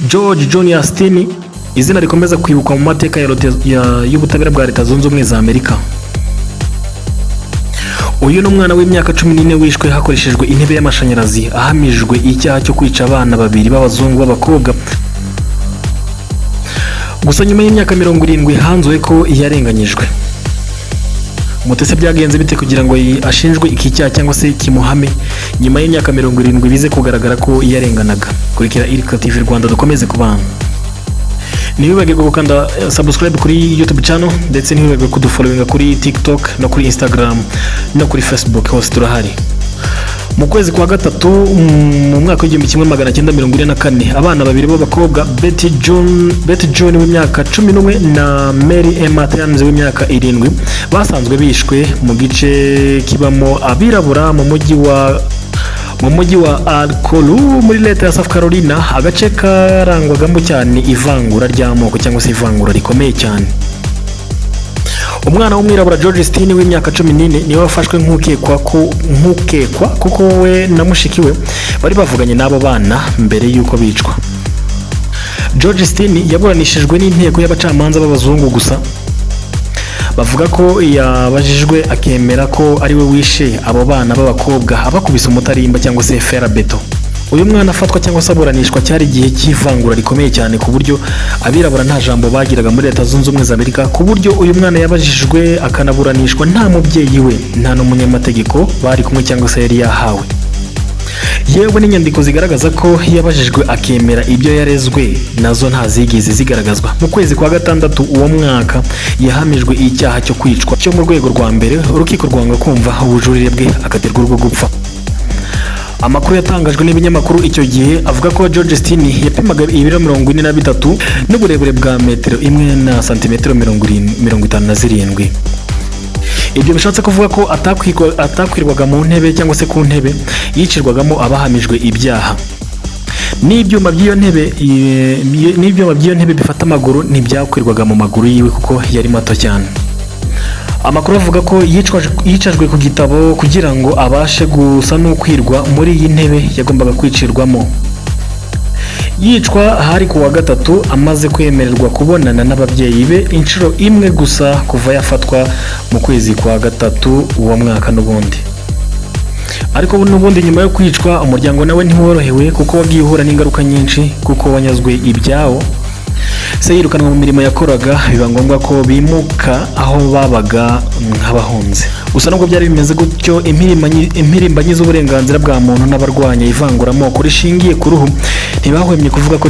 George John Yastin, izina rikomeza kwibukwa mu mateka y'ubutabera bwa Leta Zunze Ubumwe za Amerika. Uyu ni umwana w'imyaka 14 wishwe hakoreshejwe intebe y'amashanyarazi ahamijwe icyaha cyo kwica abana babiri b'abazungu b'abakobwa. Gusa nyuma y'imyaka 70 hanzuwe ko yarenganyijwe. Mutese byagenze bite kugira ngo ashinjwe iki cyaha cyangwa se kimuhame nyuma y'imyaka 70 bize kugaragara ko yarenganaga? Kurikira Irika TV Rwanda dukomeze kubana. Ntiwibagirwe gukanda subscribe kuri YouTube channel ndetse ntiwibagirwe kudufollowinga kuri TikTok no kuri Instagram no kuri Facebook, hose turahari. Mu kwezi kwa gatatu mu mwaka w'1944 abana babiri b'abakobwa Betty John w'imyaka 11 na Mary Emma Tynes w'imyaka 7 basanzwe bishwe mu gice kibamo abirabura mu mujyi wa Alcolu muri leta ya South Carolina, agace karangwagamo cyane ivangura ry'amoko cyangwa se ivangura rikomeye cyane. Umwana w'umwirabura George Yastin w'imyaka 14 niwe wafashwe nk'ukekwa kuko we na mushiki we bari bavuganye n'abo bana mbere y'uko bicwa. George Yastin yaburanishijwe n'inteko y'abacamanza b'abazungu gusa bavuga ko yabajijwe akemera ko ari we wishe abo bana b'abakobwa abakubise umutarimba cyangwa se ferabeto. Uyu mwana afatwa cyangwa se aburanishwa cyari igihe cy'ivangura rikomeye cyane ku buryo abirabura nta jambo bagiraga muri Leta Zunze Ubumwe za Amerika, ku buryo uyu mwana yabajijwe akanaburanishwa nta mubyeyi we nta n'umunyamategeko bari kumwe cyangwa se yari yahawe. Yewe n'inyandiko zigaragaza ko yabajijwe akemera ibyo yarezwe nazo ntazigeze zigaragazwa. Mu kwezi kwa gatandatu uwo mwaka yahamijwe icyaha cyo kwicwa cyo mu rwego rwa mbere, urukiko rwanga kumva ubujurire bwe akatirwa urwo gupfa. Amakuru yatangajwe n'ibinyamakuru icyo gihe avuga ko George Yastin yapimaga ibiro 43 n'uburebure bwa metero 1 na santimetero 57. Ibyo bishatse kuvuga ko atakwirwaga mu ntebe cyangwa se ku ntebe yicirwagamo abahamijwe ibyaha. N'ibyuma by'iyo ntebe bifata amaguru ntibyakwirwaga mu maguru yiwe kuko yari mato cyane. Amakuru avuga ko yicajwe ku gitabo kugira ngo abashe gusa n'ukwirwa muri iyi ntebe yagombaga kwicirwamo. Yicwa hari ku wa gatatu amaze kwemererwa kubonana n'ababyeyi be inshuro imwe gusa kuva yafatwa mu kwezi kwa gatatu uwo mwaka n'ubundi. Ariko n'ubundi nyuma yo kwicwa umuryango nawe ntiworohewe kuko wagiye uhura n'ingaruka nyinshi kuko wanyazwe ibyawo. Se yirukanwa mu mirimo yakoraga, biba ngombwa ko bimuka aho babaga nk'abahunze. Gusa nubwo byari bimeze gutyo, impirimbanyi z'uburenganzira bwa muntu n'abarwanya ivanguramoko rishingiye ku ruhu ntibahwemye kuvuga ko